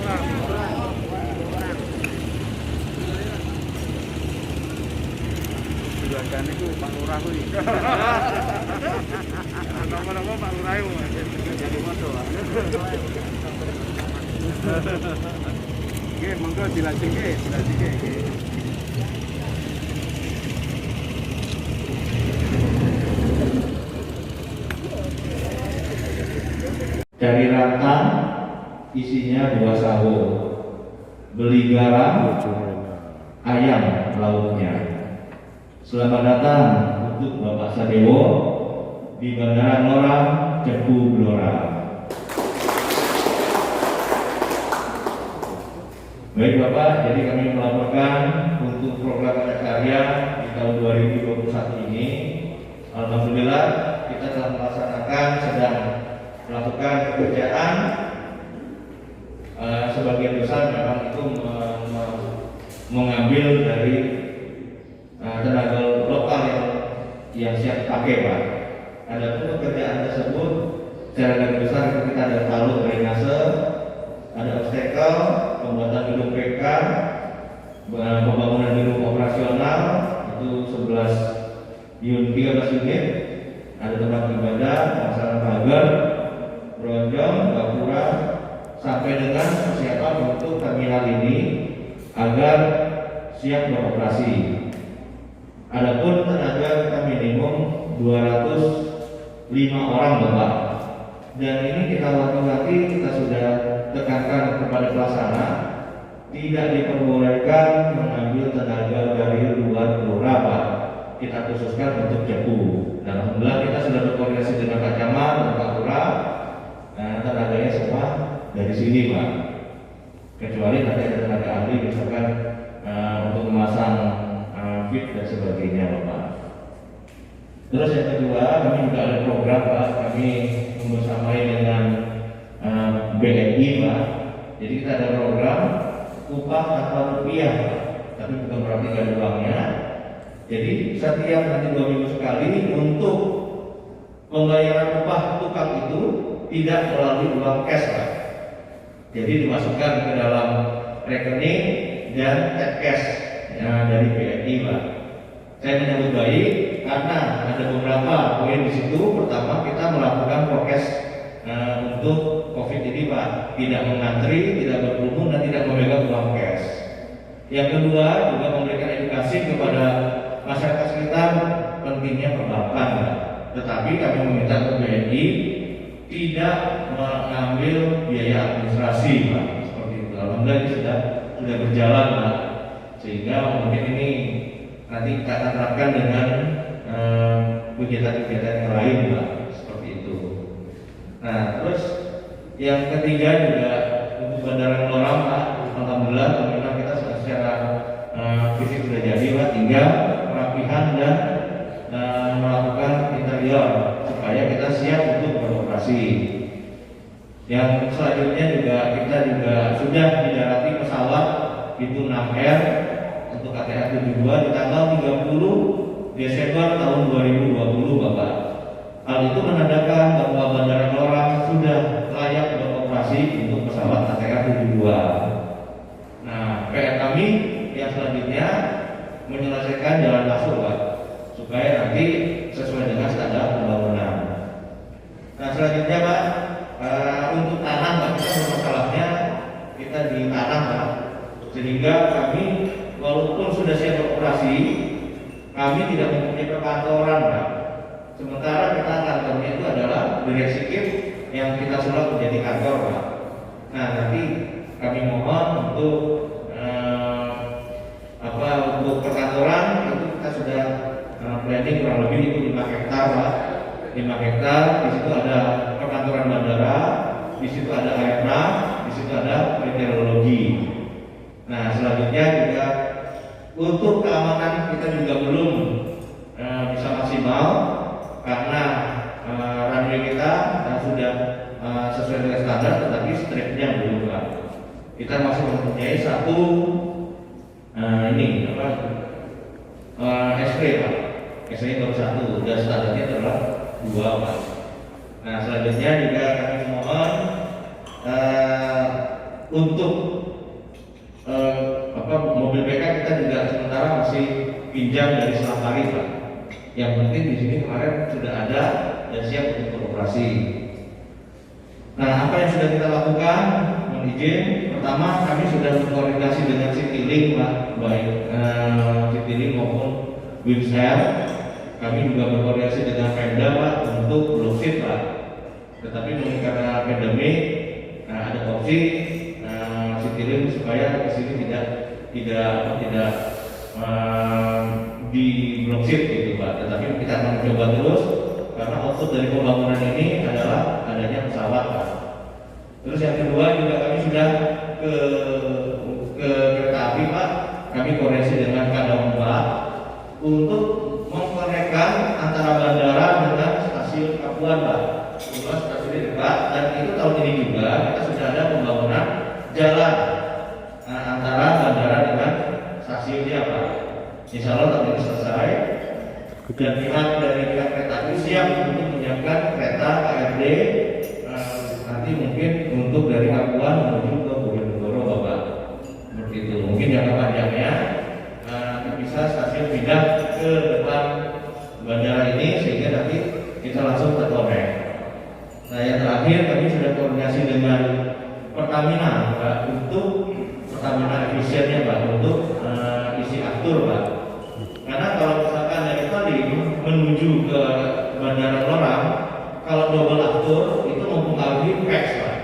Jualan itu Pak Lurah kuwi. Nama-nama Pak Lurah itu jadi motor. Oke, monggo dilanjutke. Cari rantang isinya 2 sahur, beli garam, ayam lauknya. Selamat datang untuk Bapak Sadewo di Bandara Ngora, Cepu, Blora. Baik Bapak, jadi kami melaporkan untuk program padat karya di tahun 2021 ini. Alhamdulillah kita telah melaksanakan, sedang melakukan pekerjaan. Sebagian besar memang itu mengambil dari tenaga lokal yang siap pakai Pak. Adapun pekerjaan tersebut secara garis besar kita ada talut drainase, ada obstacle, pembuatan gedung PK, pembangunan gedung operasional itu 13 unit, ada tempat ibadah, masalah pagar, bronjong, gapura, sampai dengan persiapan untuk terminal ini agar siap beroperasi. Adapun tenaga kita minimum 205 orang Bapak. Dan ini kita wanti-wanti, kita sudah tekankan kepada pelaksana, tidak diperbolehkan mengambil tenaga dari luar Blora Pak. Kita khususkan untuk Cepu. Dan alhamdulillah kita sudah berkoordinasi dengan Pak Camat dan Pak Lurah. Nah, tenaganya semua dari sini Pak. Kecuali nanti ada tenaga ahli misalkan untuk memasang fit dan sebagainya Bapak. Terus yang kedua, kami juga ada program Pak, kami membersamai dengan BNI Pak. Jadi kita ada program upah tanpa rupiah Pak, tapi bukan berarti nggak ada uangnya. Jadi setiap nanti 2 minggu sekali untuk pembayaran upah tukang itu tidak melalui uang cash Pak. Jadi dimasukkan ke dalam rekening dan cash dari BNI Pak. Saya menyambut baik karena ada beberapa poin di situ. Pertama, kita melakukan prokes untuk COVID ini Pak, tidak mengantri, tidak berkerumun dan tidak memegang uang cash. Yang kedua, juga memberikan edukasi kepada masyarakat sekitar pentingnya perbankan Pak. Tetapi kami meminta ke BNI tidak mengambil biaya administrasi Pak, seperti itu. Alhamdulillah ini sudah berjalan Pak, sehingga mungkin ini nanti kita akan terapkan dengan kegiatan-kegiatan yang lain Pak, seperti itu. Nah, terus yang ketiga juga untuk Bandara Ngora Pak, alhamdulillah pemerintah kita secara fisik sudah jadi Pak, tinggal perapihan dan melakukan interior supaya kita siap untuk beroperasi. Yang selanjutnya juga kita sudah didarati pesawat itu 6R untuk ATR 72 di tanggal 30 Desember tahun 2020 Bapak. Hal itu menandakan bahwa Bandara Ngora sudah layak beroperasi untuk pesawat ATR 72. Nah, PR kami yang selanjutnya menyelesaikan jalan masuk Pak, supaya nanti sesuai dengan standar pembangunan. Nah, selanjutnya Pak, untuk tanah Pak, kita masalahnya kita di tanah Pak, sehingga kami walaupun sudah siap beroperasi, kami tidak mempunyai perkantoran Pak. Sementara kita kantornya itu adalah direksi KIP yang kita sulap menjadi kantor Pak. Nah, nanti kami mohon untuk untuk perkantoran itu kita sudah planning kurang lebih itu 5 hektar Pak. 5 hektar, di situ ada perkantoran bandara, di situ ada aircraft, di situ ada meteorologi. Nah, selanjutnya juga untuk keamanan kita juga belum bisa maksimal karena runway kita sudah sesuai dengan standar, tetapi stripnya belum Pak. Kita masih mempunyai satu SP Pak. SP baru 1 dan standarnya adalah 2 Pak. Nah, selanjutnya juga kami mohon untuk penting di sini kemarin sudah ada dan siap untuk beroperasi. Nah, apa yang sudah kita lakukan? Mohon izin, pertama kami sudah berkoordinasi dengan Citylink, Pak, baik Citylink maupun Wings Air. Kami juga berkoordinasi dengan Pemda, Pak, untuk blockade, Pak. Tetapi mungkin karena pandemi, ada opsi Citylink supaya di sini tidak di blockade gitu, Pak. Tetapi kita akan mencoba terus karena output dari pembangunan ini adalah adanya pesawat, Pak. Terus yang kedua juga kami sudah ke kereta api, Pak. Kami koordinasi dengan Kadam 4 untuk mengkonekkan antara bandara dengan stasiun Kapuan, Pak. Kebetulan stasiunnya dekat dan itu tahun ini juga kita sudah ada pembangunan jalan antara bandara dengan stasiunnya, Pak. Insya Allah tahun ini selesai. Dan pihak kereta api siap untuk menyiapkan kereta KRD nanti mungkin untuk dari Kapuan menuju ke Bojonegoro, Bapak. Seperti itu. Mungkin jangka panjangnya bisa stasiun pindah ke depan bandara ini sehingga nanti kita langsung terkonek. Nah, yang terakhir kami sudah koordinasi dengan Pertamina, Pak, untuk Pertamina efisiennya, Pak, untuk isi aftur, Pak. Karena kalau misalkan dari tadi menuju ke Bandara Lorang, kalau double aftur itu mempengaruhi PEX, Pak.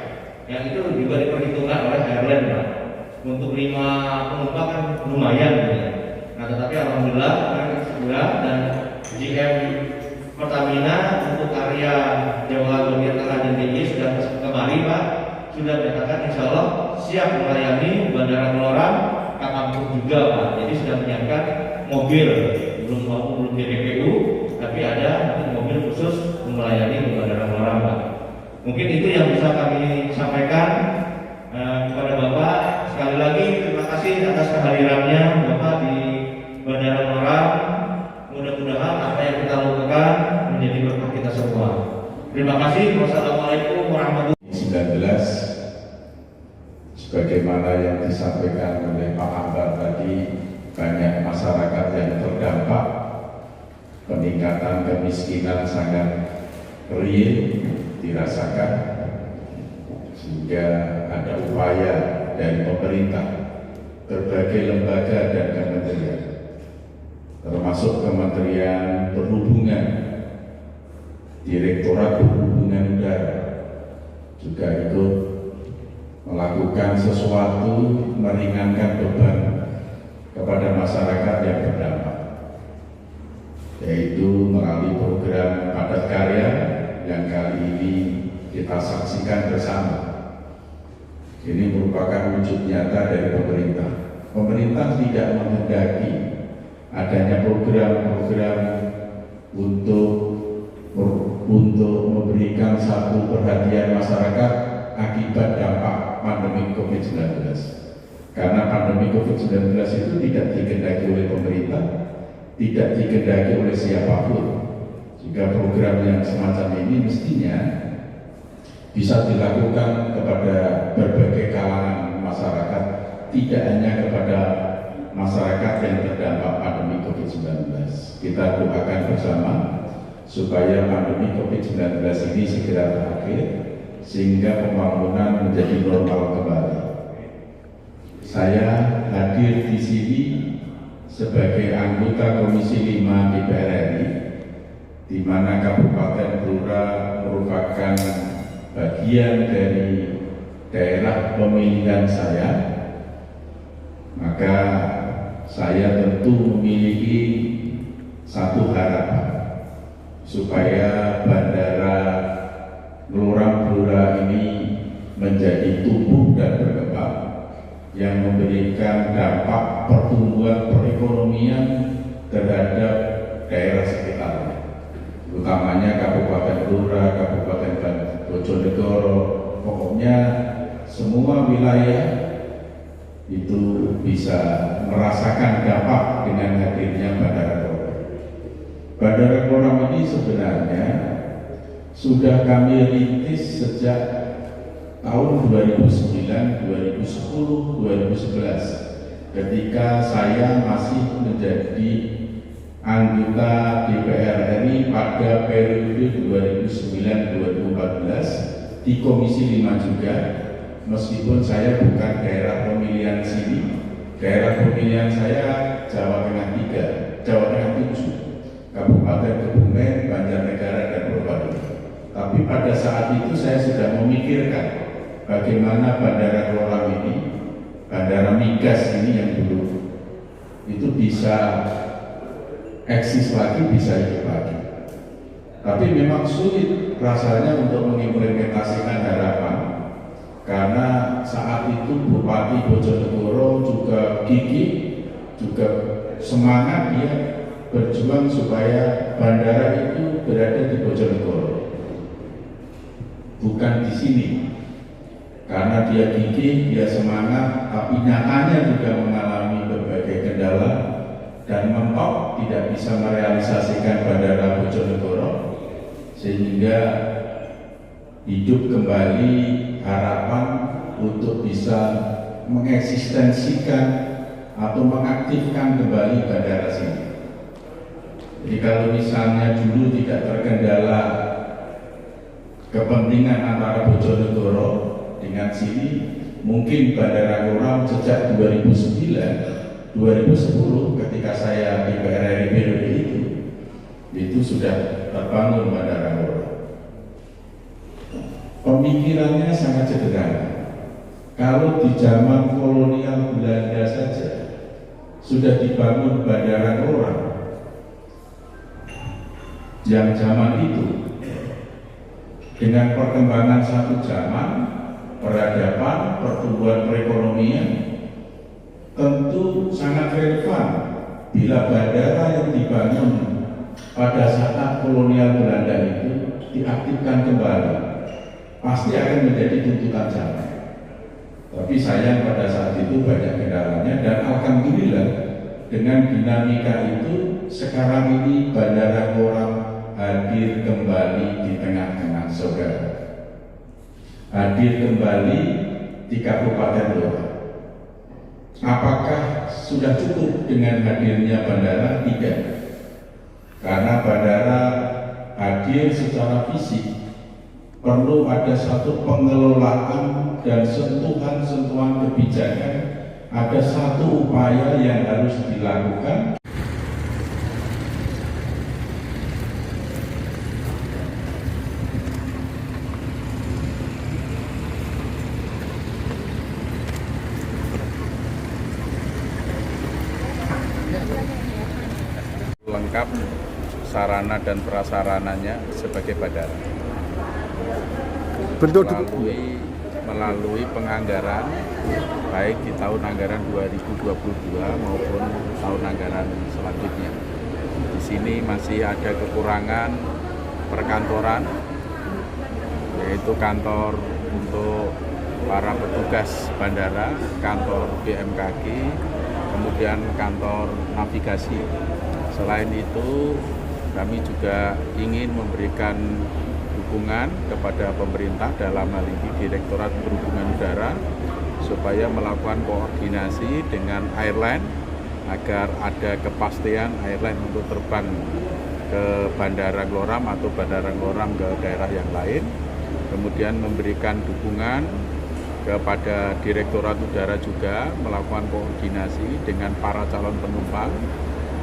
Yang itu juga diperhitungkan oleh airline, Pak. Untuk 5 penumpang kan lumayan, gitu. Nah, tetapi alhamdulillah kami segera dan GM Pertamina untuk area Jawa bagian tengah dan DIY sudah kemari, Pak, sudah menyatakan insya Allah siap melayani Bandara Lorang, Kampung juga, Pak. Jadi sudah menyiapkan mobil, belum di DPU, tapi ada mobil khusus melayani Bandara Lorang, Pak. Mungkin itu yang bisa kami sampaikan kepada Bapak. Sekali lagi terima kasih atas kehadirannya Bapak di Bandara Lorang. Mudah-mudahan apa yang kita lakukan menjadi berkah kita semua. Terima kasih. Wassalamualaikum warahmatullahi wabarakatuh. 19 sebagaimana yang disampaikan oleh Pak Akbar tadi, banyak masyarakat yang terdampak, peningkatan kemiskinan sangat real dirasakan, sehingga ada upaya dari pemerintah, berbagai lembaga dan kementerian, termasuk Kementerian Perhubungan, Direktorat Perhubungan Udara juga ikut melakukan sesuatu meringankan beban kepada masyarakat yang terdampak, yaitu melalui program padat karya yang kali ini kita saksikan bersama. Ini merupakan wujud nyata dari pemerintah. Pemerintah tidak menghendaki adanya program-program untuk memberikan satu perhatian masyarakat akibat dampak pandemi COVID-19. Karena pandemi COVID-19 itu tidak dikehendaki oleh pemerintah, tidak dikehendaki oleh siapapun. Jika program yang semacam ini mestinya bisa dilakukan kepada berbagai kalangan masyarakat, tidak hanya kepada masyarakat yang terdampak pandemi COVID-19. Kita doakan bersama supaya pandemi COVID-19 ini segera berakhir, sehingga pembangunan menjadi normal kembali. Saya hadir di sini sebagai anggota Komisi 5 DPR RI, di mana Kabupaten Blora merupakan bagian dari daerah pemilihan saya. Maka saya tentu memiliki satu harapan supaya Bandara Blora ini menjadi tumbuh dan berkembang, yang memberikan dampak pertumbuhan perekonomian terhadap daerah sekitarnya, utamanya Kabupaten Blora, Kabupaten Bojonegoro, pokoknya semua wilayah itu bisa merasakan dampak dengan hadirnya Bandara Blora. Bandara Blora ini sebenarnya sudah kami rintis sejak tahun 2009, 2010, 2011 ketika saya masih menjadi anggota DPR RI pada periode 2009-2014 di Komisi 5 juga, meskipun saya bukan daerah pemilihan sini. Daerah pemilihan saya Jawa Tengah 3, Jawa Tengah 7, Kabupaten Kebumen, Banjarnegara, dan Purbalingga. Tapi pada saat itu saya sudah memikirkan bagaimana Bandara Gloram ini, Bandara Migas ini yang dulu itu bisa eksis lagi, bisa hidup lagi. Tapi memang sulit rasanya untuk mengimplementasikan harapan, karena saat itu Bupati Bojonegoro juga gigih, juga semangat dia berjuang supaya bandara itu berada di Bojonegoro, bukan di sini. Karena dia gigih, dia semangat, tapi nyatanya juga mengalami berbagai kendala dan mentok tidak bisa merealisasikan bandara Bojonegoro, sehingga hidup kembali harapan untuk bisa mengeksistensikan atau mengaktifkan kembali bandara sini. Jadi kalau misalnya dulu tidak terkendala kepentingan antara Bojonegoro dengan sini, mungkin Bandara Gloram sejak 2009, 2010 ketika saya di DPR RI periode itu sudah terbangun Bandara Gloram. Pemikirannya sangat sederhana. Kalau di zaman kolonial Belanda saja sudah dibangun Bandara Gloram, yang zaman itu dengan perkembangan satu zaman, peradaban, pertumbuhan perekonomian, tentu sangat relevan bila bandara yang dibangun pada saat kolonial Belanda itu diaktifkan kembali, pasti akan menjadi tuntutan zaman. Tapi sayang pada saat itu banyak kendalanya, dan alhamdulillah dengan dinamika itu sekarang ini Bandara Gloram hadir kembali di tengah-tengah saudara, hadir kembali di Kabupaten Blora. Apakah sudah cukup dengan hadirnya bandara? Tidak, karena bandara hadir secara fisik, perlu ada satu pengelolaan dan sentuhan-sentuhan kebijakan, ada satu upaya yang harus dilakukan. Lengkap sarana dan prasarananya sebagai bandara. Melalui penganggaran baik di tahun anggaran 2022 maupun tahun anggaran selanjutnya. Di sini masih ada kekurangan perkantoran, yaitu kantor untuk para petugas bandara, kantor BMKG, kemudian kantor navigasi. Selain itu, kami juga ingin memberikan dukungan kepada pemerintah, dalam hal ini Direktorat Perhubungan Udara, supaya melakukan koordinasi dengan airline agar ada kepastian airline untuk terbang ke Bandara Gloram atau Bandara Gloram ke daerah yang lain. Kemudian memberikan dukungan kepada Direktorat Udara juga melakukan koordinasi dengan para calon penumpang,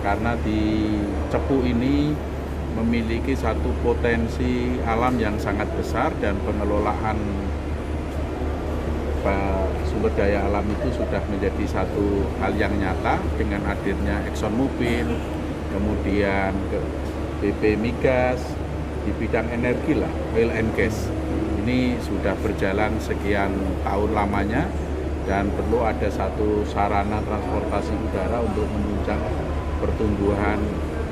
karena di Cepu ini memiliki satu potensi alam yang sangat besar, dan pengelolaan sumber daya alam itu sudah menjadi satu hal yang nyata dengan hadirnya ExxonMobil, kemudian BP Migas di bidang energi lah, oil and gas. Ini sudah berjalan sekian tahun lamanya, dan perlu ada satu sarana transportasi udara untuk menunjang pertumbuhan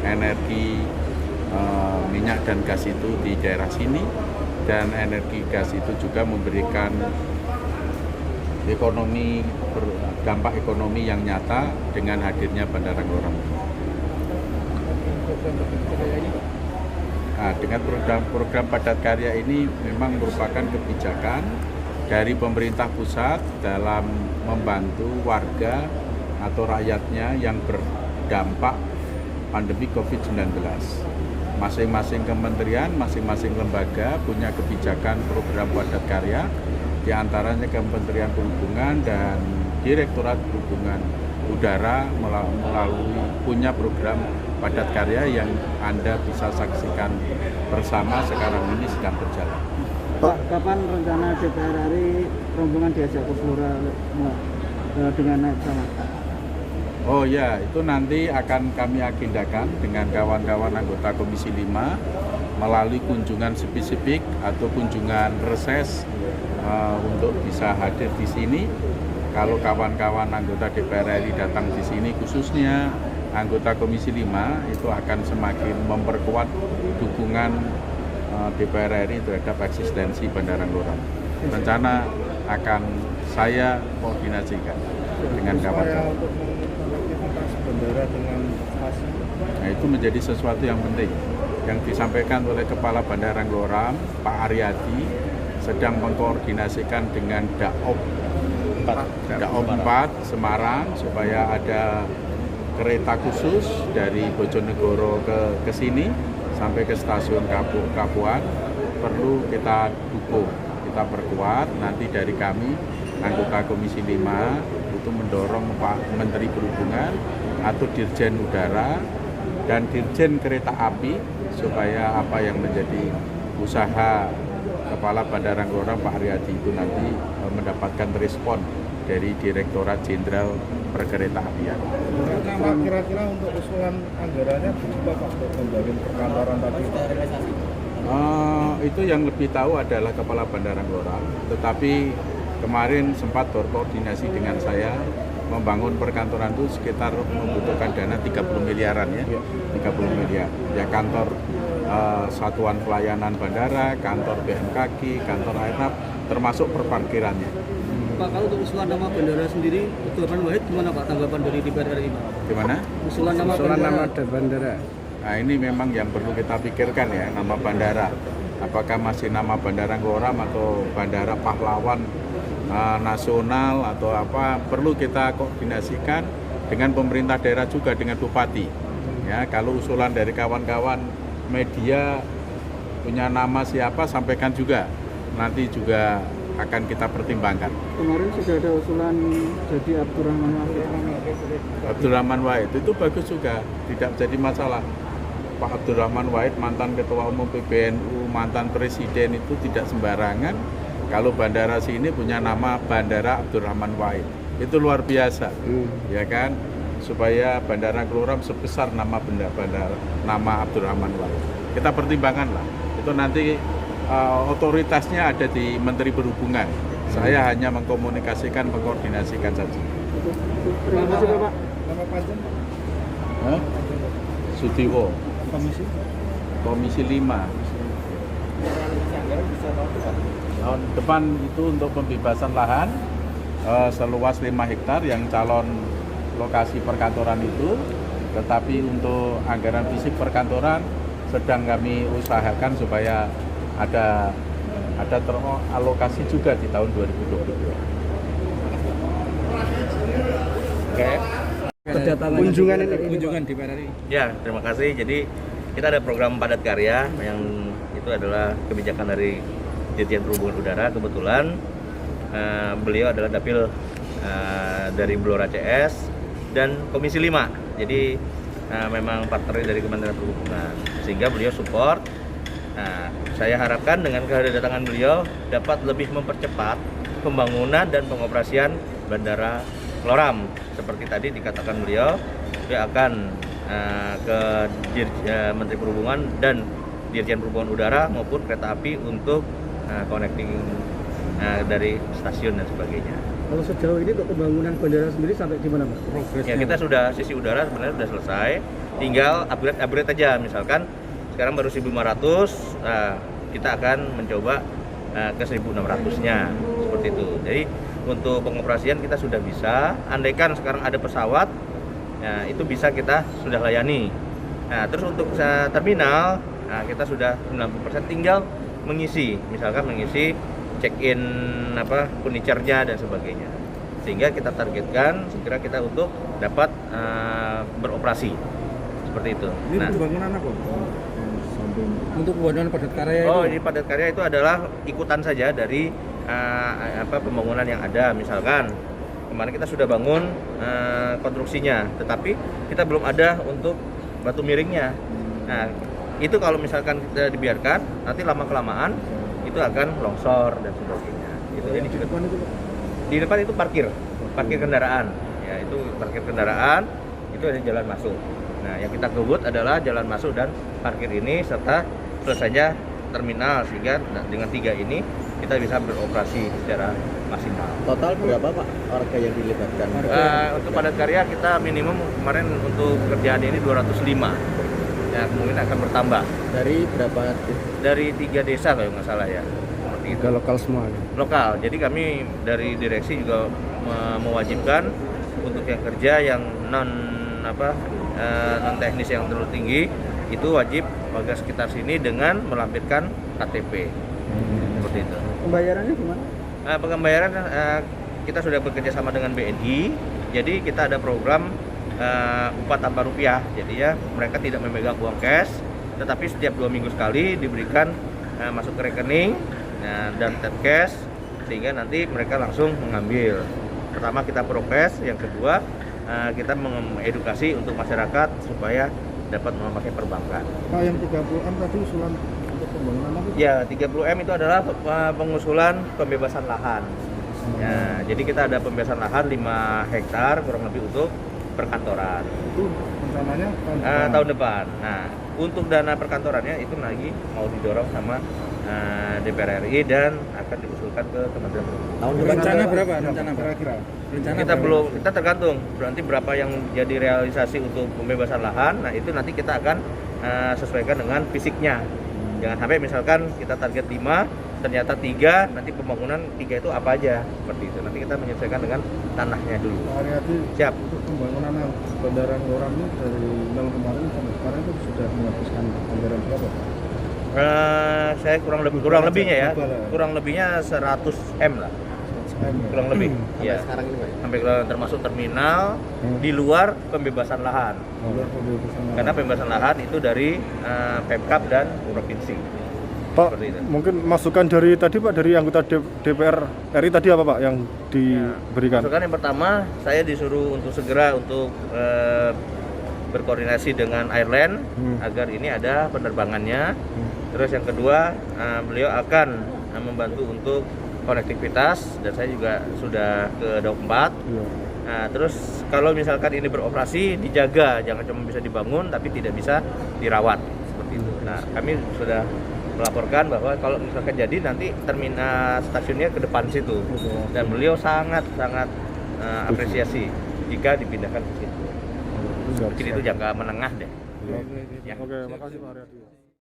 energi minyak dan gas itu di daerah sini, dan energi gas itu juga memberikan dampak ekonomi yang nyata dengan hadirnya Bandara Gloram. Nah, dengan program padat karya ini memang merupakan kebijakan dari pemerintah pusat dalam membantu warga atau rakyatnya yang berdampak pandemi COVID-19. Masing-masing kementerian, masing-masing lembaga punya kebijakan program padat karya, di antaranya Kementerian Perhubungan dan Direktorat Perhubungan Udara melalui punya program padat karya yang Anda bisa saksikan bersama sekarang ini sedang berjalan. Pak, kapan rencana DPR RI rombongan diajak ke Blora dengan naik pesawat? Oh ya, itu nanti akan kami agendakan dengan kawan-kawan anggota Komisi 5 melalui kunjungan spesifik atau kunjungan reses untuk bisa hadir di sini. Kalau kawan-kawan anggota DPR RI datang di sini, khususnya anggota Komisi 5, itu akan semakin memperkuat dukungan DPR RI terhadap eksistensi Bandara Ngloram. Rencana akan saya koordinasikan dengan kawan-kawan. Bandara dengan stasiun. Nah, itu menjadi sesuatu yang penting yang disampaikan oleh Kepala Bandara Ngloram, Pak Aryadi, sedang mengkoordinasikan dengan Daob 4 Semarang supaya ada kereta khusus dari Bojonegoro ke sini sampai ke stasiun Kapuan. Perlu kita dukung, kita perkuat. Nanti dari kami anggota Komisi 5 itu mendorong Pak Menteri Perhubungan atau Dirjen Udara dan Dirjen Kereta Api supaya apa yang menjadi usaha Kepala Bandara Ngloram Pak Aryadi itu nanti mendapatkan respon dari Direktorat Jenderal Perkeretaapian. Kira-kira untuk usulan anggarannya berapa Pak untuk membangun perkantoran tadi? Itu yang lebih tahu adalah Kepala Bandara Ngloram, tetapi kemarin sempat berkoordinasi dengan saya membangun perkantoran itu sekitar membutuhkan dana 30 miliaran ya, 30 miliar. Ya kantor Satuan Pelayanan Bandara, kantor BMKG, kantor Airnav, termasuk perparkirannya. Pak, kalau untuk usulan nama bandara sendiri, Abdurrahman Wahid, gimana Pak tanggapan dari DPR RI? Gimana? Usulan nama bandara. Nah ini memang yang perlu kita pikirkan ya, nama bandara. Apakah masih nama Bandara Ngloram atau Bandara Pahlawan Nasional atau apa, perlu kita koordinasikan dengan pemerintah daerah juga, dengan Bupati. Ya, kalau usulan dari kawan-kawan media punya nama siapa, sampaikan juga. Nanti juga akan kita pertimbangkan. Kemarin sudah ada usulan jadi Abdurrahman Wahid itu bagus juga, tidak jadi masalah. Pak Abdurrahman Wahid mantan Ketua Umum PBNU, mantan Presiden, itu tidak sembarangan. Kalau bandara sini punya nama Bandara Abdurrahman Wahid, itu luar biasa, ya kan? Supaya Bandara Ngloram sebesar nama bandara nama Abdurrahman Wahid. Kita pertimbangkan lah. Itu nanti otoritasnya ada di Menteri Perhubungan. Saya hanya mengkomunikasikan, mengkoordinasikan saja. Terima kasih Pak. Nama panjang Pak? Sudiwo. Komisi 5. Tahun depan itu untuk pembebasan lahan seluas 5 hektar yang calon lokasi perkantoran itu, tetapi untuk anggaran fisik perkantoran sedang kami usahakan supaya ada teralokasi juga di tahun 2022. Oke. Kunjungan di PRRI. Ya, terima kasih. Jadi kita ada program padat karya yang itu adalah kebijakan dari Dirjen Perhubungan Udara. Kebetulan beliau adalah dapil dari Blora CS dan Komisi 5. Jadi memang partner dari Kementerian Perhubungan, sehingga beliau support. Saya harapkan dengan kedatangan beliau dapat lebih mempercepat pembangunan dan pengoperasian Bandara Ngloram. Seperti tadi dikatakan beliau, dia akan ke Menteri Perhubungan dan Dirjen Perhubungan Udara maupun kereta api untuk connecting dari stasiun dan sebagainya. Kalau sejauh ini untuk pembangunan bandara sendiri sampai di mana Mas? Ya, kita sudah sisi udara sebenarnya sudah selesai, tinggal upgrade aja. Misalkan sekarang baru 1.500, kita akan mencoba ke 1.600-nya seperti itu. Jadi untuk pengoperasian kita sudah bisa. Andaikan sekarang ada pesawat, ya, itu bisa kita sudah layani. Nah, terus untuk terminal, kita sudah 90%, tinggal mengisi, misalkan mengisi check-in furniture-nya dan sebagainya. Sehingga kita targetkan segera kita untuk dapat beroperasi seperti itu. Ini pembangunan apa? Untuk pembangunan padat karya Oh, itu? ini padat karya itu adalah ikutan saja dari pembangunan yang ada. Misalkan kemarin kita sudah bangun konstruksinya, tetapi kita belum ada untuk batu miringnya. Nah, itu kalau misalkan kita dibiarkan, nanti lama-kelamaan itu akan longsor dan sebagainya. Itu ini juga. Di depan itu parkir kendaraan. Ya, itu parkir kendaraan, itu ada jalan masuk. Nah, yang kita gebut adalah jalan masuk dan parkir ini serta selesainya terminal, sehingga dengan 3 ini kita bisa beroperasi secara maksimal. Total berapa Pak warga yang dilibatkan? Untuk padat karya kita minimum kemarin untuk kerjaan ini 205. Ya, kemungkinan akan bertambah. Dari berapa? Dari 3 desa kalau nggak salah ya. Seperti itu. Lokal semua ya? Lokal. Jadi kami dari direksi juga mewajibkan untuk yang kerja yang non teknis yang terlalu tinggi itu wajib warga sekitar sini dengan melampirkan KTP. Seperti itu. Pembayarannya gimana? Pembayaran kita sudah bekerja sama dengan BNI. Jadi kita ada program upah tanpa rupiah. Jadi ya mereka tidak memegang uang cash, tetapi setiap 2 minggu sekali diberikan masuk ke rekening dan tap cash, sehingga nanti mereka langsung mengambil. Pertama kita prokes, yang kedua kita mengedukasi untuk masyarakat supaya dapat memakai perbankan. Pak, yang 30M tadi usulan untuk pembangunan apa? Ya, 30M itu adalah pengusulan pembebasan lahan. Ya, jadi kita ada pembebasan lahan 5 hektar kurang lebih untuk perkantoran. Itu rencananya Tahun depan. Nah, untuk dana perkantorannya itu lagi mau didorong sama DPR RI dan akan diusulkan ke Kementerian Perhubungan. Tahun depan rencana ada- berapa? Rencana kira-kira? Kita tergantung nanti berapa yang jadi realisasi untuk pembebasan lahan. Nah, itu nanti kita akan sesuaikan dengan fisiknya. Jangan sampai misalkan kita target 5, ternyata 3, nanti pembangunan 3 itu apa aja, seperti itu. Nanti kita menyesuaikan dengan tanahnya dulu. Pak Haryadi, Siap. untuk pembangunan Bandara Ngurah ini dari nol kemarin sampai sekarang itu sudah menghabiskan anggaran berapa? Saya kurang lebihnya ya, kurang lebihnya 100 M lah, kurang lebih. Sampai Ya. sekarang ini Pak. Sampai termasuk terminal di luar pembebasan lahan. Karena pembebasan lahan itu dari Pemkab dan provinsi. Pak, Seperti itu. mungkin masukan dari tadi Pak, dari anggota DPR RI tadi apa Pak yang diberikan? Masukan yang pertama, saya disuruh untuk segera untuk berkoordinasi dengan airline agar ini ada penerbangannya. Terus yang kedua, beliau akan membantu untuk konektivitas dan saya juga sudah ke Dauk 4. Nah, terus kalau misalkan ini beroperasi dijaga, jangan cuma bisa dibangun tapi tidak bisa dirawat seperti itu. Nah, kami sudah melaporkan bahwa kalau misalkan jadi nanti terminal stasiunnya ke depan situ dan beliau sangat apresiasi jika dipindahkan ke situ. Mungkin itu jangka menengah deh. Oke, makasih Pak Haryadi.